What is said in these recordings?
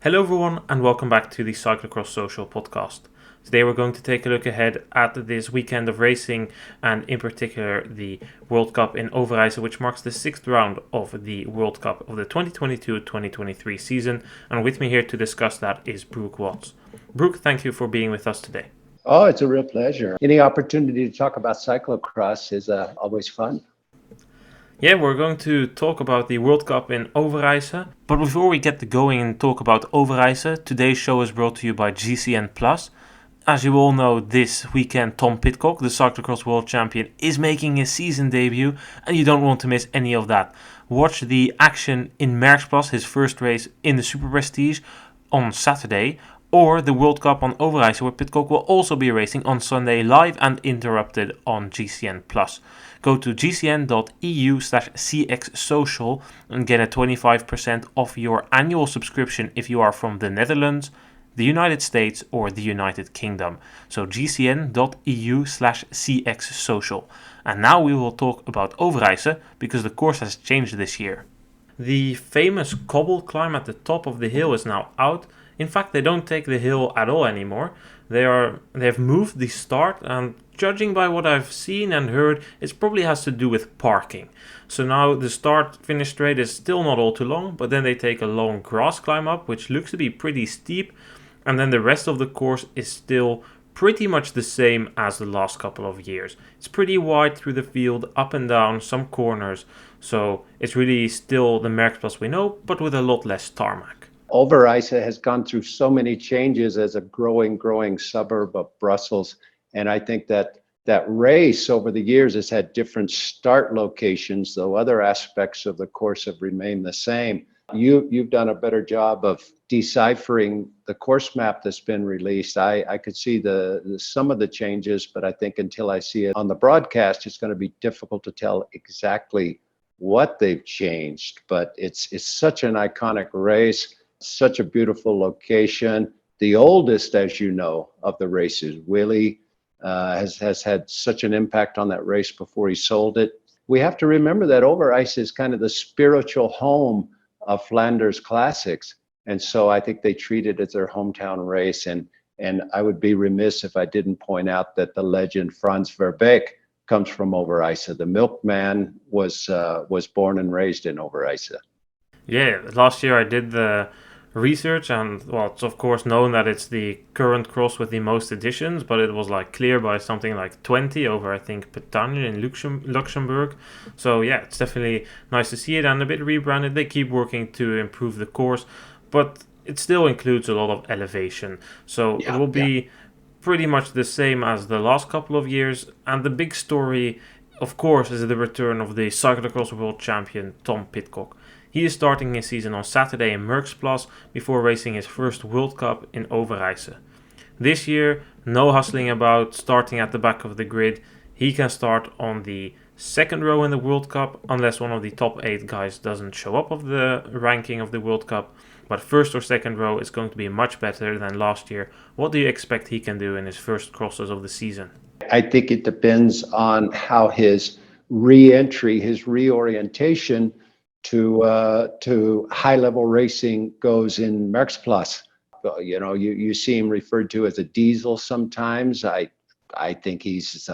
Hello everyone and welcome back to the Cyclocross Social podcast. Today we're going to take a look ahead at this weekend of racing and in particular the World Cup in Overijse, which marks the sixth round of the World Cup of the 2022-2023 season. And with me here to discuss that is Brook Watts. Brook, thank you for being with us today. Oh, it's a real pleasure. Any opportunity to talk about cyclocross is always fun. Yeah, we're going to talk about the World Cup in Overijse. But before we get going and talk about Overijse, today's show is brought to you by GCN+. As you all know, this weekend Tom Pidcock, the Cyclocross World Champion, is making his season debut, and you don't want to miss any of that. Watch the action in Merckxplas, his first race in the Super Prestige, on Saturday, or the World Cup on Overijse, where Pidcock will also be racing on Sunday live and interrupted on GCN+. Go to gcn.eu/cxsocial and get a 25% off your annual subscription if you are from the Netherlands, the United States or the United Kingdom. So gcn.eu/cxsocial. And now we will talk about Overijse because the course has changed this year. The famous cobble climb at the top of the hill is now out. In fact, they don't take the hill at all anymore. They've moved the start, and judging by what I've seen and heard, it probably has to do with parking. So now the start-finish straight is still not all too long, but then they take a long grass climb up, which looks to be pretty steep, and then the rest of the course is still pretty much the same as the last couple of years. It's pretty wide through the field, up and down, some corners, so it's really still the Merckxplas we know, but with a lot less tarmac. Overijse has gone through so many changes as a growing suburb of Brussels. And I think that race over the years has had different start locations, though other aspects of the course have remained the same. You've done a better job of deciphering the course map that's been released. I could see some of the changes, but I think until I see it on the broadcast, it's going to be difficult to tell exactly what they've changed. But it's such an iconic race. Such a beautiful location. The oldest, as you know, of the races, Willie, has had such an impact on that race before he sold it. We have to remember that Overijse is kind of the spiritual home of Flanders Classics. And so I think they treat it as their hometown race. And I would be remiss if I didn't point out that the legend Frans Verbeek comes from Overijse. The milkman was born and raised in Overijse. Yeah, last year I did the research, and well, it's of course known that it's the current cross with the most editions, but it was like clear by something like 20 over, I think, Bretagne in Luxembourg. So yeah, it's definitely nice to see it and a bit rebranded. They keep working to improve the course, but it still includes a lot of elevation. So it will be pretty much the same as the last couple of years. And the big story, of course, is the return of the Cyclocross World Champion Tom Pidcock. He is starting his season on Saturday in Merckxplas before racing his first World Cup in Overijse. This year, no hustling about starting at the back of the grid. He can start on the second row in the World Cup unless one of the top 8 guys doesn't show up of the ranking of the World Cup. But first or second row is going to be much better than last year. What do you expect he can do in his first crosses of the season? I think it depends on how his re-entry, his reorientation to high-level racing goes in Merckxplas. You know, you see him referred to as a diesel sometimes. I think he's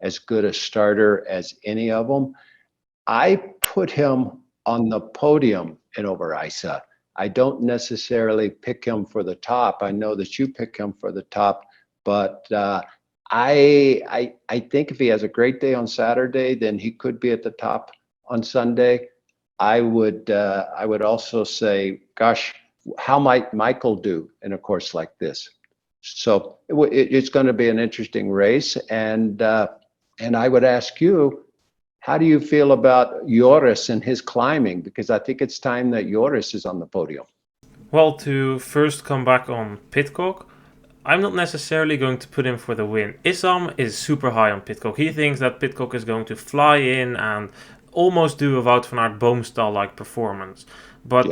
as good a starter as any of them. I put him on the podium in Overijse. I don't necessarily pick him for the top. I know that you pick him for the top, but I think if he has a great day on Saturday, then he could be at the top on Sunday. I would also say, gosh, how might Michael do in a course like this? So it's going to be an interesting race, and I would ask you, how do you feel about Joris and his climbing? Because I think it's time that Joris is on the podium. Well, to first come back on Pidcock, I'm not necessarily going to put him for the win. Issam is super high on Pidcock. He thinks that Pidcock is going to fly in and almost do a Wout van Aert Boomstal-like performance. But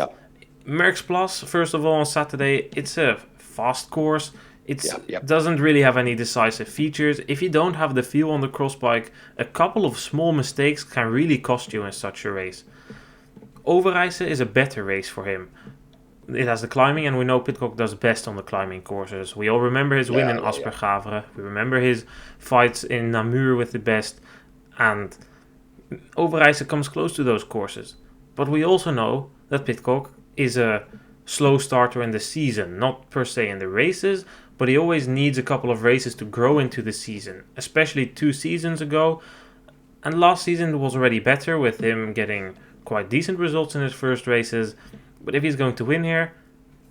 Merckxplas, first of all, on Saturday, it's a fast course. It doesn't really have any decisive features. If you don't have the feel on the crossbike, a couple of small mistakes can really cost you in such a race. Overijse is a better race for him. it has the climbing, and we know Pidcock does best on the climbing courses. We all remember his win in Aspergaveren. We remember his fights in Namur with the best, and Overijse comes close to those courses. But we also know that Pidcock is a slow starter in the season, not per se in the races, but he always needs a couple of races to grow into the season, especially 2 seasons ago. And last season was already better with him getting quite decent results in his first races. But if he's going to win here,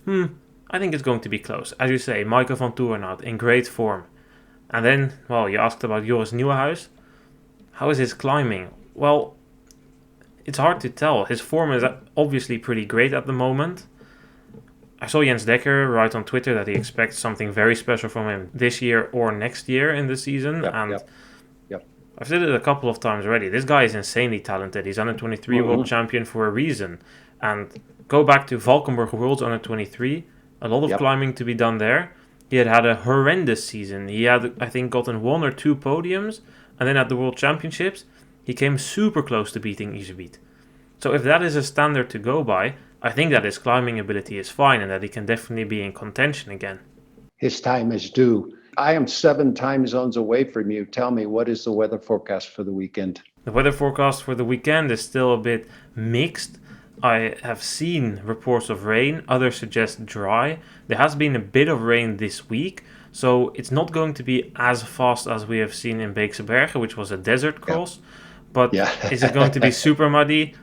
I think it's going to be close. As you say, Michael Vanthourenhout in great form. And then, well, you asked about Joris Nieuwenhuis. How is his climbing? Well, it's hard to tell. His form is obviously pretty great at the moment. I saw Jens Dekker write on Twitter that he expects something very special from him this year or next year in the season. I've said it a couple of times already. This guy is insanely talented. He's under 23 world champion for a reason. And go back to Valkenburg Worlds under 23. A lot of climbing to be done there. He had a horrendous season. He had, I think, gotten 1 or 2 podiums. And then at the World Championships, he came super close to beating Iserbyt. So if that is a standard to go by, I think that his climbing ability is fine and that he can definitely be in contention again. His time is due. I am 7 time zones away from you. Tell me, what is the weather forecast for the weekend? The weather forecast for the weekend is still a bit mixed. I have seen reports of rain. Others suggest dry. There has been a bit of rain this week, so it's not going to be as fast as we have seen in Beekse Bergen, which was a desert cross. But is it going to be super muddy?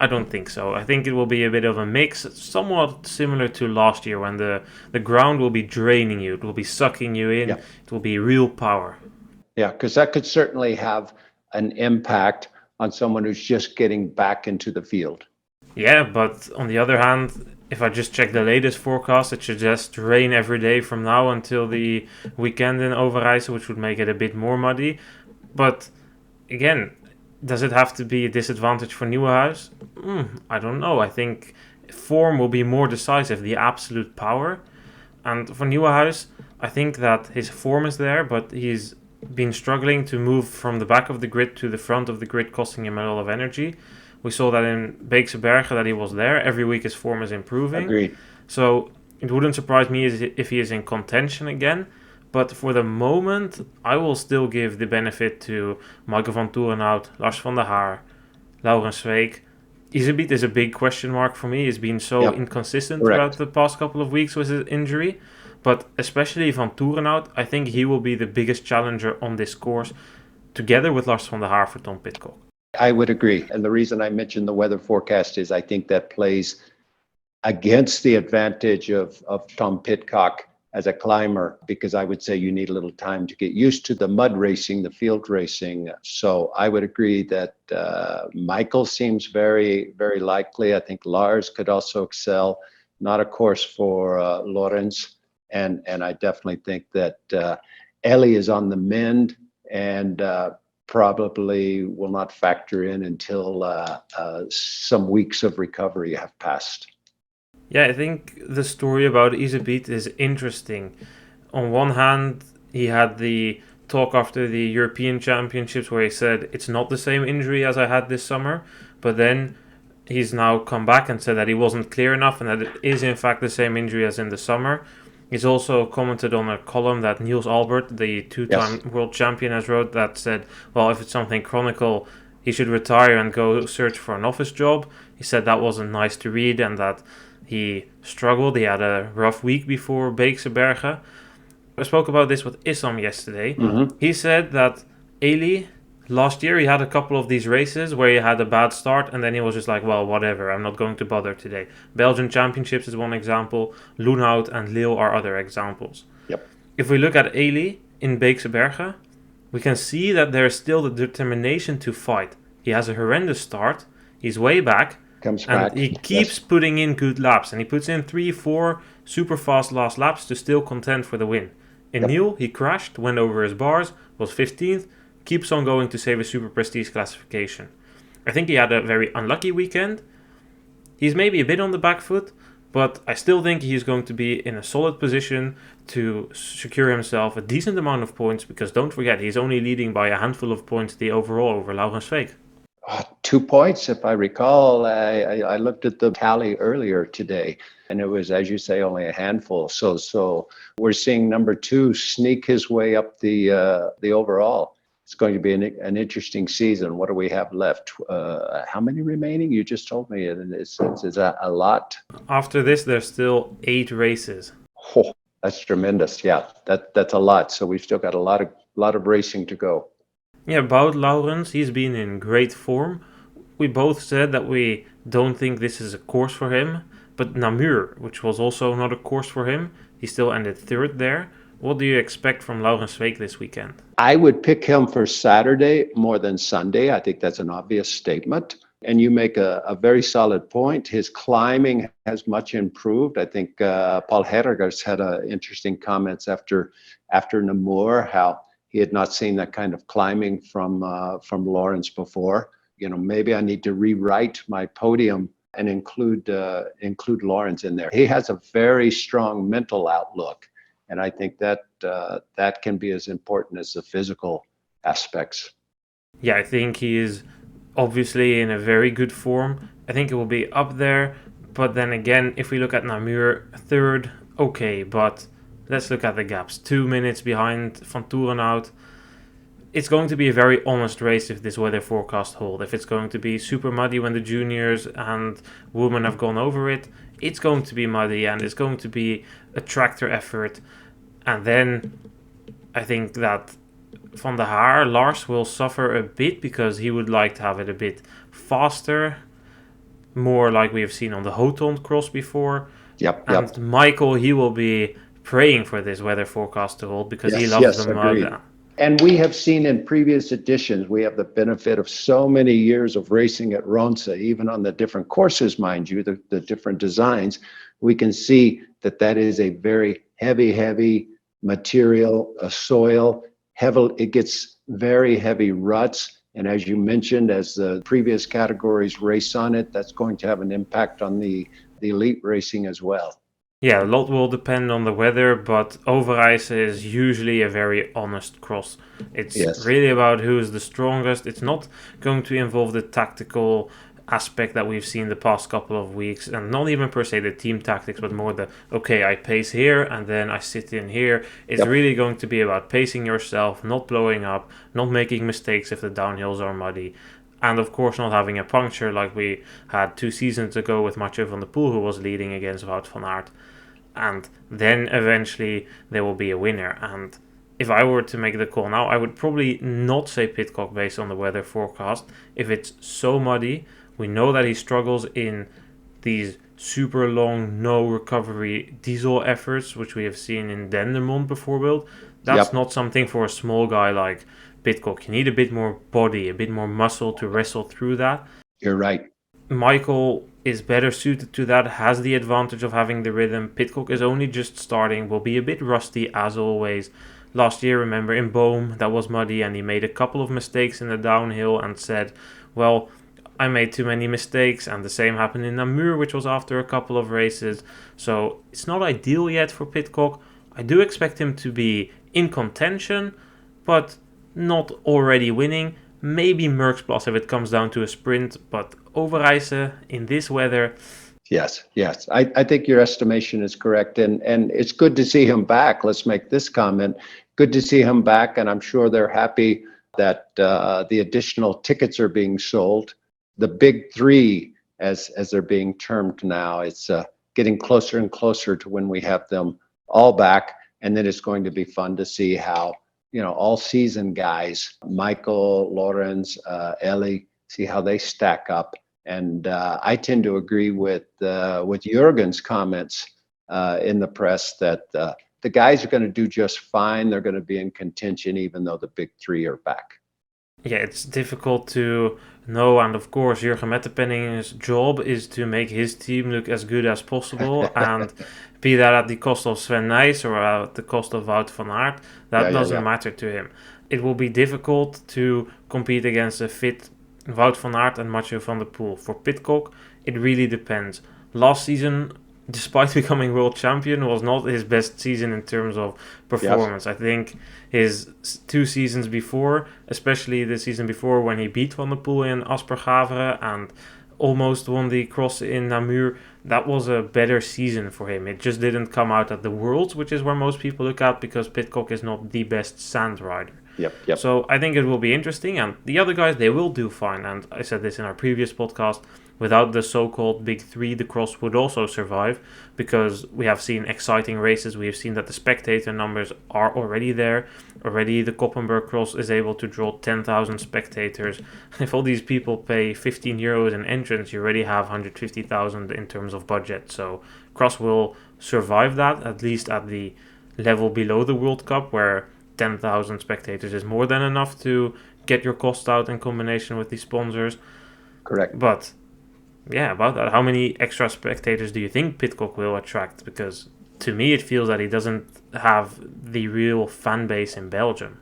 I don't think so. I think it will be a bit of a mix, somewhat similar to last year when the ground will be draining you. It will be sucking you in. It will be real power. Yeah, because that could certainly have an impact on someone who's just getting back into the field. Yeah, but on the other hand, if I just check the latest forecast, it should just rain every day from now until the weekend in Overijse, which would make it a bit more muddy. But again, does it have to be a disadvantage for Nieuwenhuis? I don't know. I think form will be more decisive, the absolute power. And for Nieuwenhuis, I think that his form is there, but he's been struggling to move from the back of the grid to the front of the grid, costing him a lot of energy. We saw that in Beekse Bergen that he was there. Every week his form is improving. Agreed. So it wouldn't surprise me if he is in contention again. But for the moment, I will still give the benefit to Michael Vanthourenhout, Lars van der Haar, Laurens Sweeck. Iserbyt is a big question mark for me. He's been so inconsistent throughout the past couple of weeks with his injury. But especially Vanthourenhout, I think he will be the biggest challenger on this course, together with Lars van der Haar for Tom Pidcock. I would agree. And the reason I mentioned the weather forecast is I think that plays against the advantage of Tom Pidcock as a climber, because I would say you need a little time to get used to the mud racing, the field racing. So I would agree that Michael seems very, very likely. I think Lars could also excel. Not a course for Lorenz. And I definitely think that Ellie is on the mend and probably will not factor in until some weeks of recovery have passed. Yeah, I think the story about Iserbyt is interesting. On one hand, he had the talk after the European Championships where he said, it's not the same injury as I had this summer. But then he's now come back and said that he wasn't clear enough and that it is in fact the same injury as in the summer. He's also commented on a column that Niels Albert, the 2-time world champion, has wrote that said, well, if it's something chronical, he should retire and go search for an office job. He said that wasn't nice to read and that he struggled. He had a rough week before Beekse Bergen. I spoke about this with Issam yesterday. He said that Eli, last year he had a couple of these races where he had a bad start and then he was just like, well, whatever, I'm not going to bother today. Belgian Championships is one example. Loenhout and Lille are other examples. If we look at Eli in Beekse Bergen, we can see that there is still the determination to fight. He has a horrendous start. He's way back. And he keeps putting in good laps. And he puts in 3-4 super fast last laps to still contend for the win. In Niel, he crashed, went over his bars, was 15th, keeps on going to save his super prestige classification. I think he had a very unlucky weekend. He's maybe a bit on the back foot, but I still think he's going to be in a solid position to secure himself a decent amount of points, because don't forget, he's only leading by a handful of points the overall over Laurens Sweeck. 2 points, if I recall. I looked at the tally earlier today, and it was, as you say, only a handful. So we're seeing number 2 sneak his way up the overall. It's going to be an interesting season. What do we have left? How many remaining? You just told me it's a lot. After this, there's still 8 races. Oh, that's tremendous. Yeah, that's a lot. So we've still got a lot of racing to go. Yeah, about Laurens, he's been in great form. We both said that we don't think this is a course for him, but Namur, which was also not a course for him, he still ended 3rd there. What do you expect from Laurens Sweeck this weekend? I would pick him for Saturday more than Sunday. I think that's an obvious statement. And you make a very solid point. His climbing has much improved. I think Paul Herregers had interesting comments after Namur, how he had not seen that kind of climbing from Laurens before. Maybe I need to rewrite my podium and include Laurens in there. He has a very strong mental outlook, and I think that that can be as important as the physical aspects. Yeah, I think he is obviously in a very good form. I think it will be up there, but then again, if we look at Namur, 3rd, okay, but let's look at the gaps. 2 minutes behind Vanthourenhout. It's going to be a very honest race if this weather forecast holds. If it's going to be super muddy when the juniors and women have gone over it, it's going to be muddy and it's going to be a tractor effort. And then I think that Van der Haar, Lars, will suffer a bit because he would like to have it a bit faster, more like we have seen on the Hotond cross before. Yep. And Michael, he will be praying for this weather forecast to hold because he loves the mud. And we have seen in previous editions, we have the benefit of so many years of racing at Ronse, even on the different courses, mind you, the different designs. We can see that is a very heavy material, a soil. It gets very heavy ruts. And as you mentioned, as the previous categories race on it, that's going to have an impact on the elite racing as well. Yeah, a lot will depend on the weather, but Overijse is usually a very honest cross. It's really about who is the strongest. It's not going to involve the tactical aspect that we've seen the past couple of weeks, and not even per se the team tactics, but more I pace here and then I sit in here. It's really going to be about pacing yourself, not blowing up, not making mistakes if the downhills are muddy. And of course not having a puncture like we had 2 seasons ago with Mathieu van der Poel, who was leading against Wout van Aert. And then eventually there will be a winner. And if I were to make the call now, I would probably not say Pidcock based on the weather forecast. If it's so muddy, we know that he struggles in these super long, no recovery diesel efforts, which we have seen in Dendermonde before. That's not something for a small guy like Pidcock. You need a bit more body, a bit more muscle to wrestle through that. You're right. Michael is better suited to that, has the advantage of having the rhythm. Pidcock is only just starting, will be a bit rusty as always. Last year, remember, in Boom, that was muddy and he made a couple of mistakes in the downhill and said, well, I made too many mistakes, and the same happened in Namur, which was after a couple of races. So it's not ideal yet for Pidcock. I do expect him to be in contention, but not already winning. Maybe Merckx Plus if it comes down to a sprint, but Overijse in this weather. Yes. I think your estimation is correct, and it's good to see him back. Let's make this comment. Good to see him back, and I'm sure they're happy that the additional tickets are being sold. The big 3, as they're being termed now, it's getting closer and closer to when we have them all back, and then it's going to be fun to see how all season guys, Michael, Laurens, Ellie, see how they stack up. And I tend to agree with Jürgen's comments in the press that the guys are going to do just fine. They're going to be in contention, even though the big 3 are back. Yeah, it's difficult to know, and of course Jurgen Mettenpenning's job is to make his team look as good as possible, and be that at the cost of Sven Nys or at the cost of Wout van Aert, that doesn't matter to him. It will be difficult to compete against a fit Wout van Aert and Mathieu van der Poel. For Pidcock, it really depends. Last season, despite becoming world champion, was not his best season in terms of performance. Yes. I think his 2 seasons before, especially the season before when he beat Van der Poel in Aspergaveren and almost won the cross in Namur, that was a better season for him. It just didn't come out at the Worlds, which is where most people look at because Pidcock is not the best sand rider. Yep. So I think it will be interesting, and the other guys, they will do fine. And I said this in our previous podcast, without the so-called big three, the cross would also survive because we have seen exciting races. We have seen that the spectator numbers are already there. Already the Koppenberg cross is able to draw 10,000 spectators. If all these people pay 15 euros in entrance, you already have 150,000 in terms of budget. So cross will survive that, at least at the level below the World Cup, where 10,000 spectators is more than enough to get your cost out in combination with the sponsors. Correct. But yeah, about that, how many extra spectators do you think Pidcock will attract? Because to me, it feels that he doesn't have the real fan base in Belgium.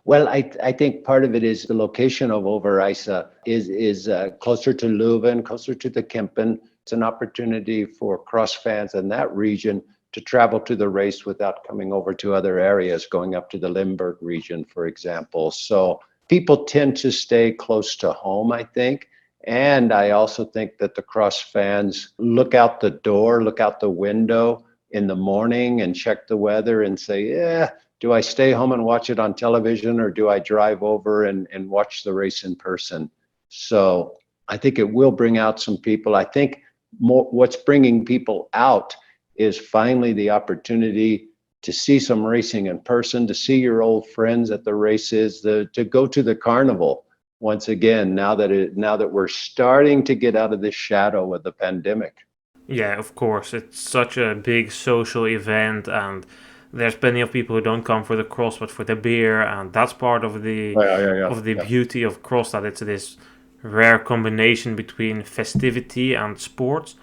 Well, I think part of it is the location of Overijse is closer to Leuven, closer to the Kempen. It's an opportunity for cross fans in that region to travel to the race without coming over to other areas, going up to the Limburg region, for example. So people tend to stay close to home, I think. And I also think that the cross fans look out the door, look out the window in the morning and check the weather and say, yeah, do I stay home and watch it on television or do I drive over and watch the race in person? So I think it will bring out some people. I think what's bringing people out is finally the opportunity to see some racing in person, to see your old friends at the races, to go to the carnival once again, now that we're starting to get out of the shadow of the pandemic. Yeah, of course. It's such a big social event, and there's plenty of people who don't come for the cross but for the beer, and that's part of the Yeah. beauty of cross, that it's this rare combination between festivity and sports.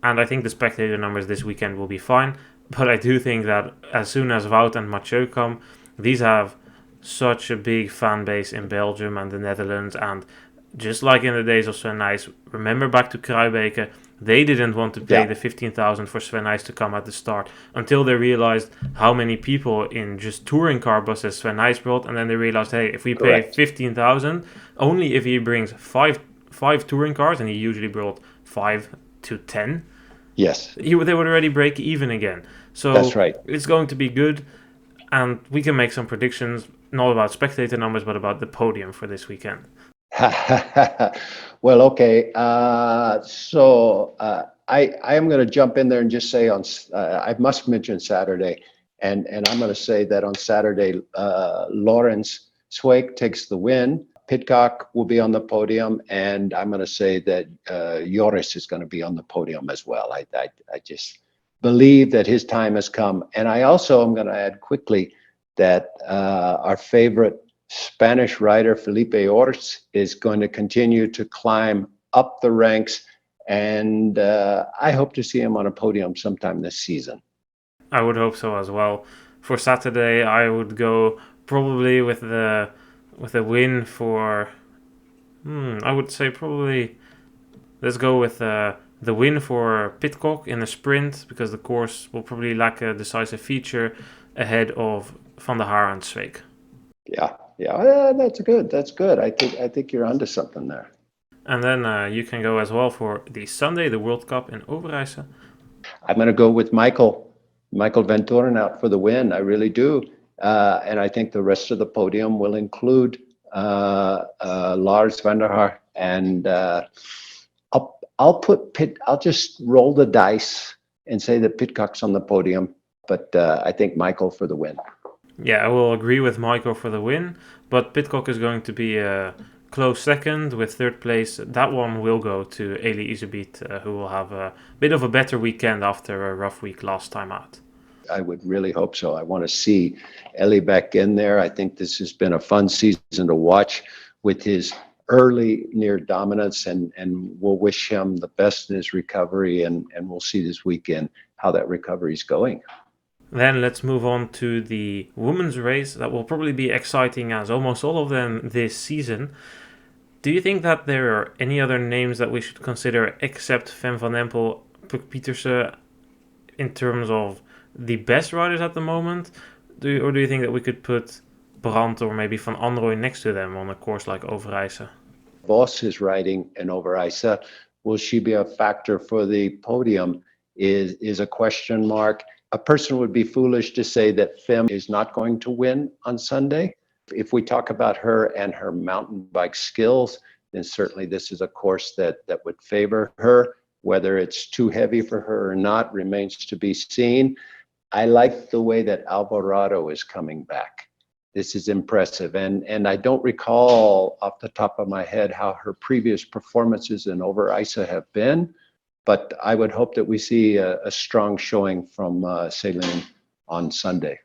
And I think the spectator numbers this weekend will be fine. But I do think that as soon as Wout and Mathieu come, these have such a big fan base in Belgium and the Netherlands. And just like in the days of Sven Nys, remember back to Kruijbeke, they didn't want to pay the 15,000 for Sven Nys to come at the start until they realized how many people in just touring car buses Sven Nys brought. And then they realized, hey, if we pay 15,000, only if he brings five touring cars, and he usually brought 5 to 10, yes, they would already break even again. So that's right. It's going to be good, and we can make some predictions, not about spectator numbers, but about the podium for this weekend. Well, okay. So I am going to jump in there and just say I must mention Saturday, and I'm going to say that on Saturday, Lawrence Sweeck takes the win. Pidcock will be on the podium, and I'm going to say that Joris is going to be on the podium as well. I just believe that his time has come. And I also am going to add quickly that our favorite Spanish rider, Felipe Ors, is going to continue to climb up the ranks, and I hope to see him on a podium sometime this season. I would hope so as well. For Saturday, I would go probably with a win for. I would say probably. Let's go with the win for Pidcock in the sprint, because the course will probably lack a decisive feature ahead of Van der Haar and Sweeck. Yeah, that's good. That's good. I think you're onto something there. And then you can go as well for the Sunday, the World Cup in Overijse. I'm going to go with Michael Vanthourenhout for the win. I really do. And I think the rest of the podium will include Lars van der Haar. And I'll just roll the dice and say that Pidcock's on the podium. But I think Michael for the win. Yeah, I will agree with Michael for the win. But Pidcock is going to be a close second with third place. That one will go to Eli Iserbyt, who will have a bit of a better weekend after a rough week last time out. I would really hope so. I want to see Eli back in there. I think this has been a fun season to watch with his early near dominance, and we'll wish him the best in his recovery, and we'll see this weekend how that recovery is going. Then let's move on to the women's race. That will probably be exciting as almost all of them this season. Do you think that there are any other names that we should consider except Fem van Empel, Pieterse, in terms of the best riders at the moment? Do you think that we could put Brandt or maybe Van Anrooij next to them on a course like Overijse? Vos is riding in Overijse. Will she be a factor for the podium is a question mark. A person would be foolish to say that Fem is not going to win on Sunday. If we talk about her and her mountain bike skills, then certainly this is a course that would favor her. Whether it's too heavy for her or not remains to be seen. I like the way that Alvarado is coming back. This is impressive. And I don't recall off the top of my head how her previous performances in Overijse have been, but I would hope that we see a strong showing from Celine on Sunday.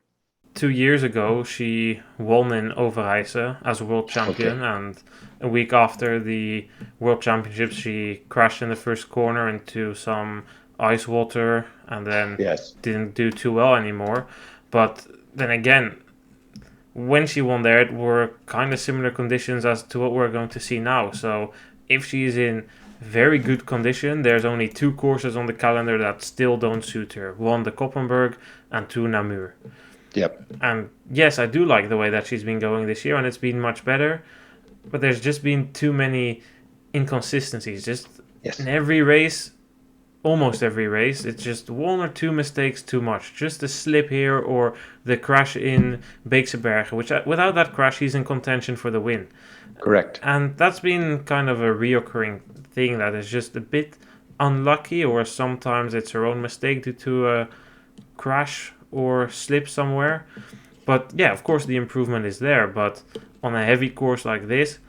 2 years ago, she won in Overijse as world champion, and a week after the world championships, she crashed in the first corner into some ice water and then didn't do too well anymore. But then again, when she won there, it were kind of similar conditions as to what we're going to see now. So if she's in very good condition, there's only 2 courses on the calendar that still don't suit her. 1, the Koppenberg, and 2, Namur. Yep. And yes, I do like the way that she's been going this year, and it's been much better. But there's just been too many inconsistencies. Just in every race, almost every race, it's just 1 or 2 mistakes too much. Just a slip here or the crash in Beeksebergen, which without that crash, he's in contention for the win. Correct. And that's been kind of a reoccurring thing that is just a bit unlucky, or sometimes it's her own mistake due to a crash or slip somewhere. But yeah, of course the improvement is there, but on a heavy course like this,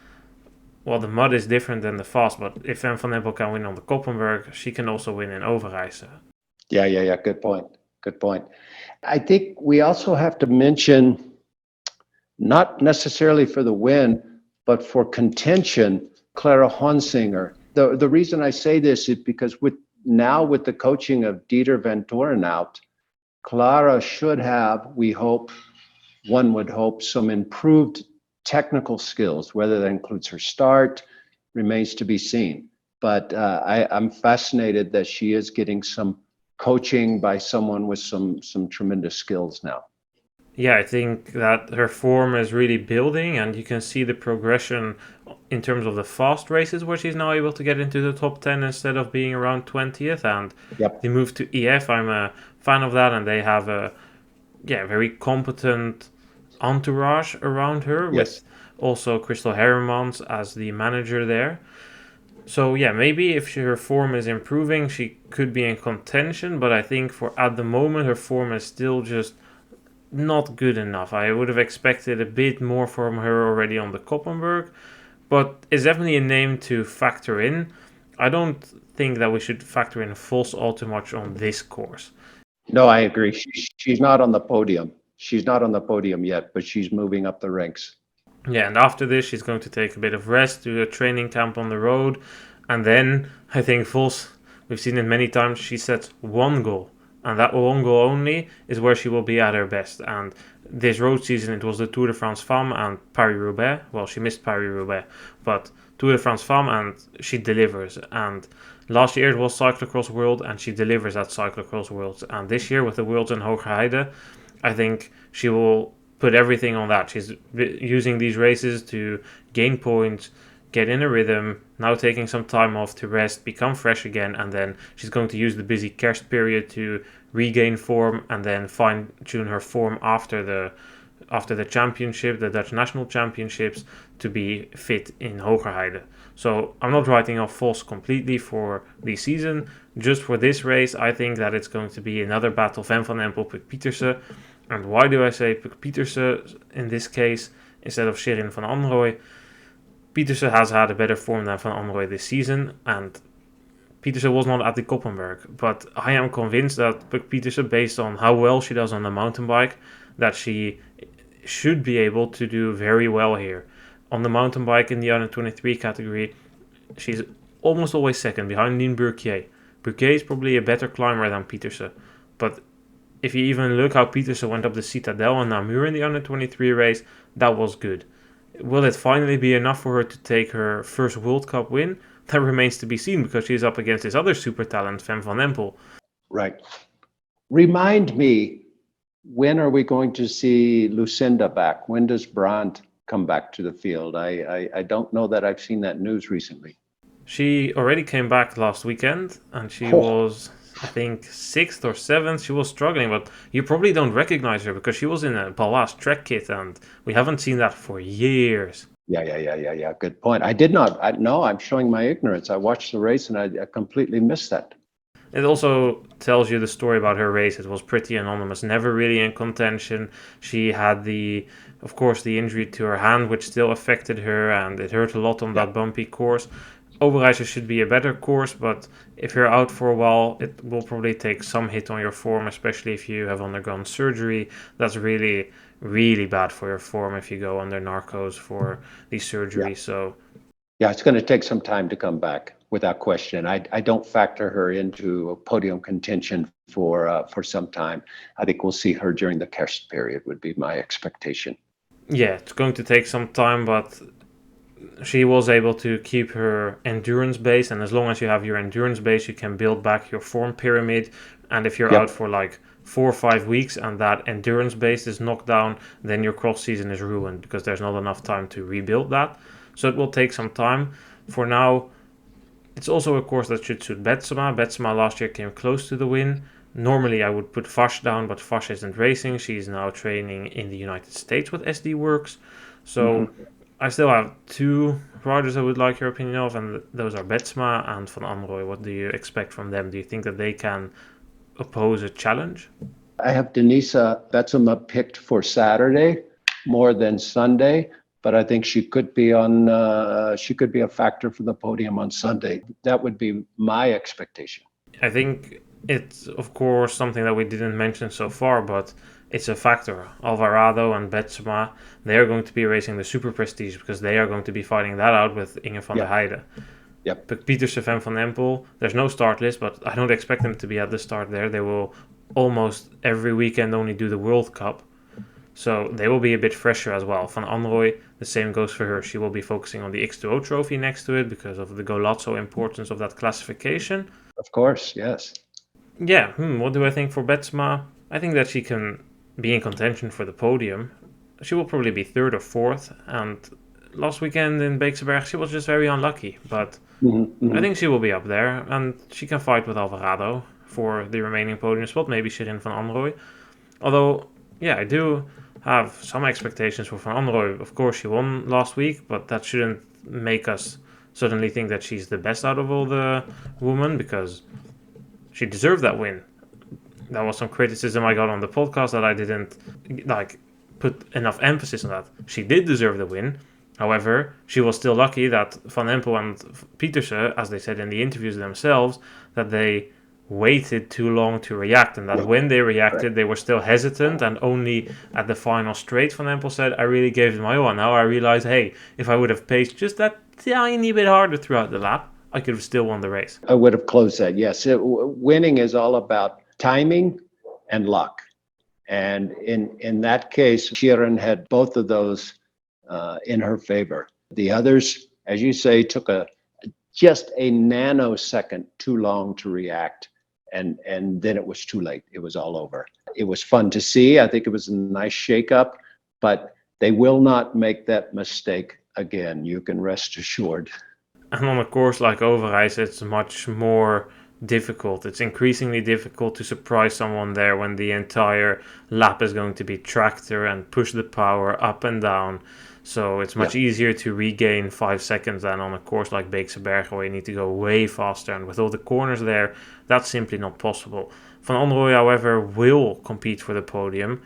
well, the mud is different than the fast, but if Van Empel can win on the Koppenberg, she can also win in Overijse. Yeah. Good point. I think we also have to mention, not necessarily for the win, but for contention, Clara Honsinger. The reason I say this is because with the coaching of Dieter Vanthourenhout, Clara should have, one would hope, some improved technical skills. Whether that includes her start remains to be seen. But I'm fascinated that she is getting some coaching by someone with some tremendous skills now. Yeah, I think that her form is really building, and you can see the progression in terms of the fast races where she's now able to get into the top 10 instead of being around 20th. And the move to EF, I'm a fan of that, and they have a very competent entourage around her with also Crystal Herremans as the manager there. So yeah, maybe if her form is improving, she could be in contention, but I think for at the moment her form is still just not good enough. I would have expected a bit more from her already on the Koppenberg, but it's definitely a name to factor in. I don't think that we should factor in Vos all too much on this course. No, I agree. She's not on the podium. She's not on the podium yet, but she's moving up the ranks. Yeah, and after this, she's going to take a bit of rest, do a training camp on the road, and then I think Vos, we've seen it many times, she sets 1 goal. And that 1 goal only is where she will be at her best. And this road season, it was the Tour de France Femmes and Paris-Roubaix. Well, she missed Paris-Roubaix, but Tour de France Femmes, and she delivers. And last year it was Cyclocross World, and she delivers at Cyclocross Worlds. And this year with the Worlds in Heijden, I think she will put everything on that. She's using these races to gain points, get in a rhythm, now taking some time off to rest, become fresh again, and then she's going to use the busy kerst period to regain form and then fine-tune her form after the championship, the Dutch National Championships, to be fit in Heijden. So I'm not writing off Vos completely for the season. Just for this race, I think that it's going to be another battle, Van Empel, Pieterse. And why do I say Pieterse in this case instead of Sherin van Anrooij? Pieterse has had a better form than Van Anrooij this season, and Pieterse was not at the Koppenberg, but I am convinced that Pieterse, based on how well she does on the mountain bike, that she should be able to do very well here. On the mountain bike in the under 23 category, she's almost always second, behind Nien Burquier. Burquier is probably a better climber than Pieterse, but if you even look how Pieterse went up the Citadel and Namur in the under 23 race, that was good. Will it finally be enough for her to take her first World Cup win? That remains to be seen, because she's up against this other super talent, Fem Van Empel. Right. Remind me, when are we going to see Lucinda back? When does Brandt come back to the field? I don't know that I've seen that news recently. She already came back last weekend, and she Oh, was, I think, 6th or 7th. She was struggling, but you probably don't recognize her because she was in a Baloise Trek kit, and we haven't seen that for years. yeah. Good point. I did not. No, I'm showing my ignorance. I watched the race and I completely missed that. It also tells you the story about her race. It was pretty anonymous, never really in contention. She had of course, the injury to her hand, which still affected her, and it hurt a lot on Yeah. that bumpy course. Overijse should be a better course, but if you're out for a while, it will probably take some hit on your form, especially if you have undergone surgery. That's really, really bad for your form if you go under narcos for these surgeries. So Yeah, it's going to take some time to come back, without question. I don't factor her into a podium contention for some time. I think we'll see her during the Kerst period, would be my expectation. yeah, it's going to take some time, but she was able to keep her endurance base, and as long as you have your endurance base, you can build back your form pyramid. And if you're out Yep. for like 4 or 5 weeks and that endurance base is knocked down, then your cross season is ruined because there's not enough time to rebuild that. So it will take some time. For now, it's also a course that should suit Betsema. Betsema last year came close to the win. Normally I would put Vash down, but Vash isn't racing. She's now training in the United States with SD Works. So Mhm. I still have two riders I would like your opinion of, and those are Betsema and Van Anrooij. What do you expect from them? Do you think that they can oppose a challenge? I have Denisa Betsema picked for Saturday more than Sunday, but I think she could be on. She could be a factor for the podium on Sunday. That would be my expectation. I think it's, of course, something that we didn't mention so far, but it's a factor. Alvarado and Betsema, they are going to be racing the Super Prestige because they are going to be fighting that out with Inge van der Yep. Heijden. Yep. But Pieterse and Van Empel, there's no start list, but I don't expect them to be at the start there. They will almost every weekend only do the World Cup. So they will be a bit fresher as well. Van Anrooij, the same goes for her. She will be focusing on the X2O trophy next to it because of the Golazzo importance of that classification. Of course. Yes. Yeah, what do I think for Betsma? I think that she can be in contention for the podium. She will probably be third or fourth, and last weekend in Beekseberg she was just very unlucky, but I think she will be up there, and she can fight with Alvarado for the remaining podium spot, maybe Shirin van Anrooij. Although, yeah, I do have some expectations for Van Anrooij. Of course, she won last week, but that shouldn't make us suddenly think that she's the best out of all the women, because she deserved that win. That was some criticism I got on the podcast that I didn't like put enough emphasis on that. She did deserve the win. However, she was still lucky that Van Empel and Pieterse, as they said in the interviews themselves, that they waited too long to react, and that when they reacted, they were still hesitant, and only at the final straight, Van Empel said, I really gave it my all. And now I realize, hey, if I would have paced just that tiny bit harder throughout the lap, I could have still won the race. I would have closed that. Yes. Winning is all about timing and luck. And in that case, Shirin had both of those in her favor. The others, as you say, took just a nanosecond too long to react. And then it was too late. It was all over. It was fun to see. I think it was a nice shakeup, but they will not make that mistake again. You can rest assured. And on a course like Overijse, it's much more difficult. It's increasingly difficult to surprise someone there when the entire lap is going to be tractor and push the power up and down. So it's much easier to regain 5 seconds than on a course like Beekseberg where you need to go way faster. And with all the corners there, that's simply not possible. Van Anrooij, however, will compete for the podium.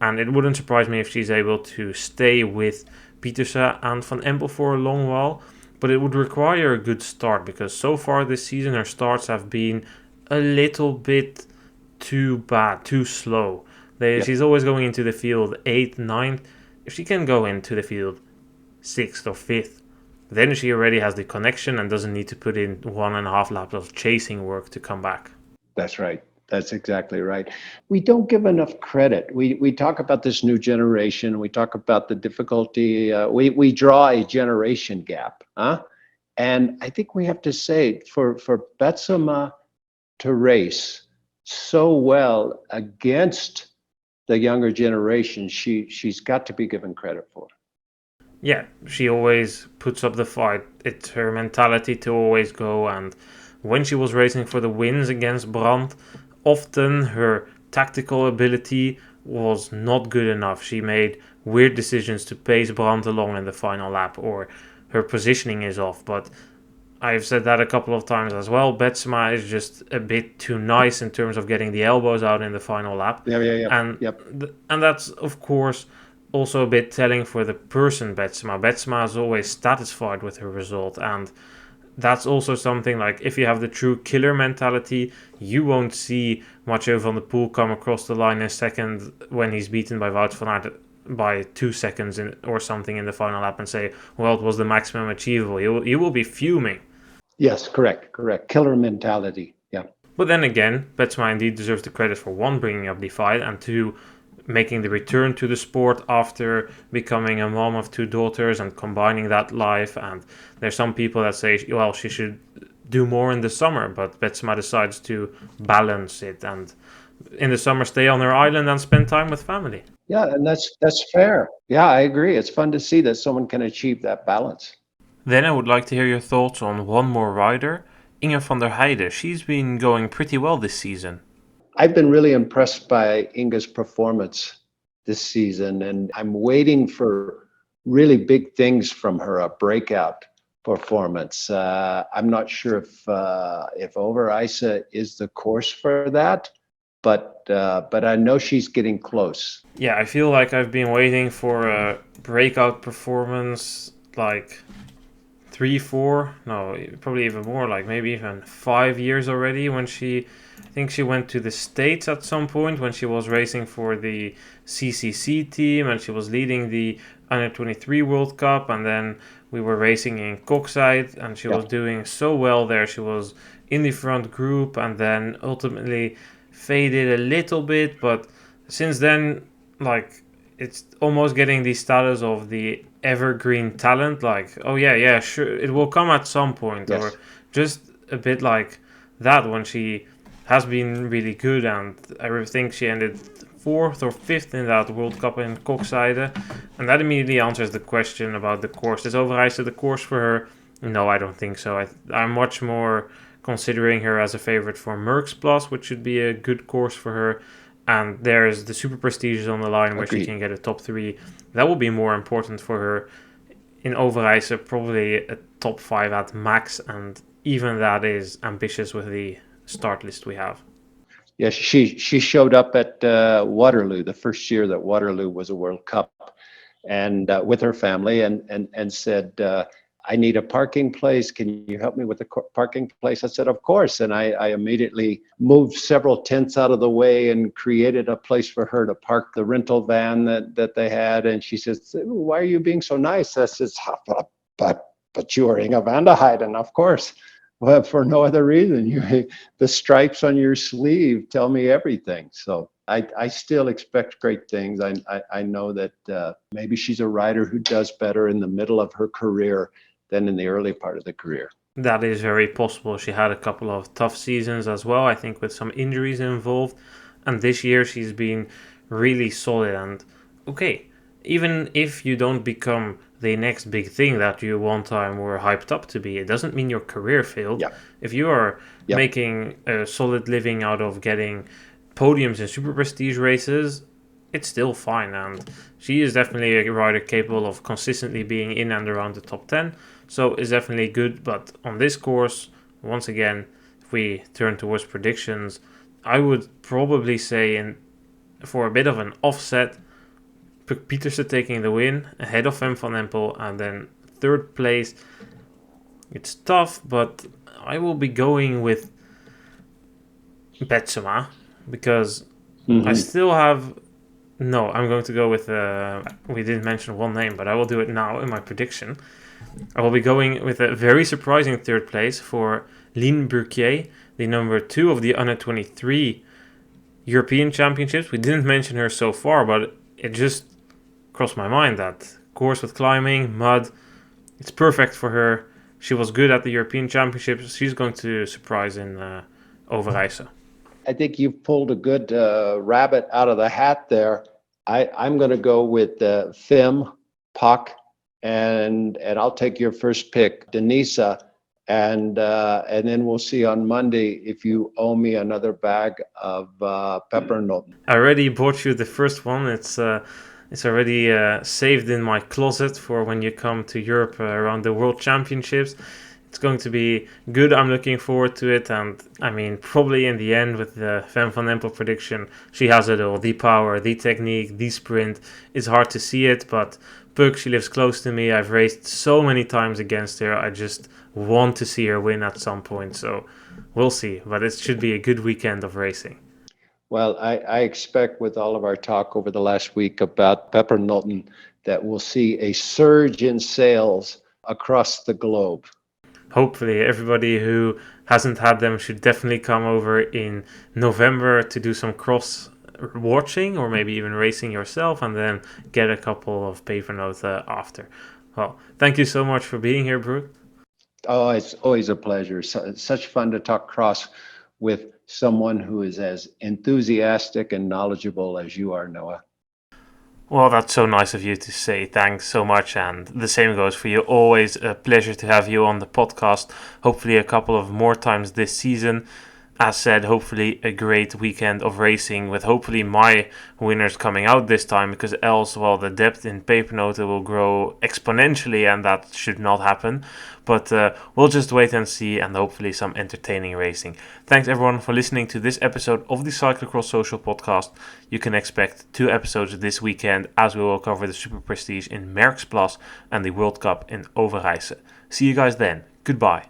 And it wouldn't surprise me if she's able to stay with Pieterse and Van Empel for a long while. But it would require a good start because so far this season her starts have been a little bit too bad, too slow. She's always going into the field 8th, 9th. If she can go into the field 6th or 5th, then she already has the connection and doesn't need to put in 1.5 laps of chasing work to come back. That's right. That's exactly right. We don't give enough credit. We talk about this new generation. We talk about the difficulty. We draw a generation gap. And I think we have to say for Betsema to race so well against the younger generation. She's got to be given credit for. Yeah, she always puts up the fight. It's her mentality to always go. And when she was racing for the wins against Brandt, often her tactical ability was not good enough. She made weird decisions to pace Brandt along in the final lap, or her positioning is off. But I've said that a couple of times as well. Betsema is just a bit too nice in terms of getting the elbows out in the final lap. Yeah. And Yep. and that's of course also a bit telling for the person Betsema. Betsema is always satisfied with her result, and that's also something like if you have the true killer mentality, you won't see Mathieu van der Poel come across the line in second when he's beaten by Wout van Aert by 2 seconds or something in the final lap and say, well, it was the maximum achievable. You will be fuming. Yes, correct. Killer mentality. Yeah. But then again, Betsema indeed deserves the credit for one, bringing up the fight, and two, making the return to the sport after becoming a mom of 2 daughters and combining that life. And there's some people that say, well, she should do more in the summer, but Betsema decides to balance it and in the summer stay on her island and spend time with family. Yeah, and that's fair. Yeah, I agree. It's fun to see that someone can achieve that balance. Then I would like to hear your thoughts on one more rider, Inge van der Heijden. She's been going pretty well this season. I've been really impressed by Inge's performance this season, and I'm waiting for really big things from her, a breakout performance. I'm not sure if Overijse is the course for that, but I know she's getting close. Yeah, I feel like I've been waiting for a breakout performance like 3, 4, no, probably even more, like maybe even 5 years already when I think she went to the States at some point when she was racing for the CCC team and she was leading the Under 23 World Cup, and then we were racing in Koksijde and she was doing so well there. She was in the front group and then ultimately faded a little bit, but since then, like, it's almost getting the status of the evergreen talent, like, oh yeah, sure, it will come at some point, Yes. or just a bit like that when she has been really good, and I think she ended 4th or 5th in that World Cup in Koksijde, and that immediately answers the question about the course. Is Overijse the course for her? No, I don't think so. I'm much more considering her as a favorite for Merckx Plus, which should be a good course for her. And there's the super prestigious on the line where she can get a top 3. That will be more important for her. In Overijse, probably a top 5 at max, and even that is ambitious with the start list we have. Yeah, she showed up at Waterloo the first year that Waterloo was a World Cup, and with her family, and said, I need a parking place. Can you help me with the parking place? I said, of course. And I immediately moved several tents out of the way and created a place for her to park the rental van that they had. And she says, why are you being so nice? I says, but you are Inge van der Heijden, of course. Well, for no other reason. The stripes on your sleeve tell me everything. So I still expect great things. I know that maybe she's a rider who does better in the middle of her career than in the early part of the career. That is very possible. She had a couple of tough seasons as well, I think, with some injuries involved. And this year she's been really solid. And okay, even if you don't become the next big thing that you one time were hyped up to be, it doesn't mean your career failed. Yeah. If you are making a solid living out of getting podiums in super prestige races, it's still fine. And she is definitely a rider capable of consistently being in and around the top 10. So it's definitely good. But on this course, once again, if we turn towards predictions, I would probably say for a bit of an offset, Pieterse taking the win ahead of Van Empel, and then 3rd place. It's tough, but I will be going with Betsema because I still have... No, I'm going to go with... we didn't mention one name, but I will do it now in my prediction. I will be going with a very surprising 3rd place for Lien Burquier, the number 2 of the Under 23 European Championships. We didn't mention her so far, but it just crossed my mind that course with climbing, mud, it's perfect for her. She was good at the European Championships. She's going to surprise in Overijse. I think you've pulled a good rabbit out of the hat there. I'm going to go with Fim, Puck, and I'll take your first pick, Denisa, and then we'll see on Monday if you owe me another bag of peppermint. I already bought you the first one. It's already saved in my closet for when you come to Europe around the World Championships. It's going to be good. I'm looking forward to it. And I mean, probably in the end with the Fem van Empel prediction, she has it all. The power, the technique, the sprint. It's hard to see it, but Puck, she lives close to me. I've raced so many times against her. I just want to see her win at some point. So we'll see. But it should be a good weekend of racing. Well, I expect with all of our talk over the last week about Pepper Knowlton that we'll see a surge in sales across the globe. Hopefully, everybody who hasn't had them should definitely come over in November to do some cross watching or maybe even racing yourself and then get a couple of paper notes after. Well, thank you so much for being here, Brook. Oh, it's always a pleasure. It's such fun to talk cross with someone who is as enthusiastic and knowledgeable as you are, Noah. Well, that's so nice of you to say. Thanks so much. And the same goes for you. Always a pleasure to have you on the podcast. Hopefully a couple of more times this season. As said, hopefully a great weekend of racing with hopefully my winners coming out this time, because else, well, the depth in Pepernoten will grow exponentially and that should not happen. But we'll just wait and see, and hopefully some entertaining racing. Thanks everyone for listening to this episode of the Cyclocross Social podcast. You can expect 2 episodes this weekend as we will cover the Super Prestige in Merckxplas and the World Cup in Overijse. See you guys then. Goodbye.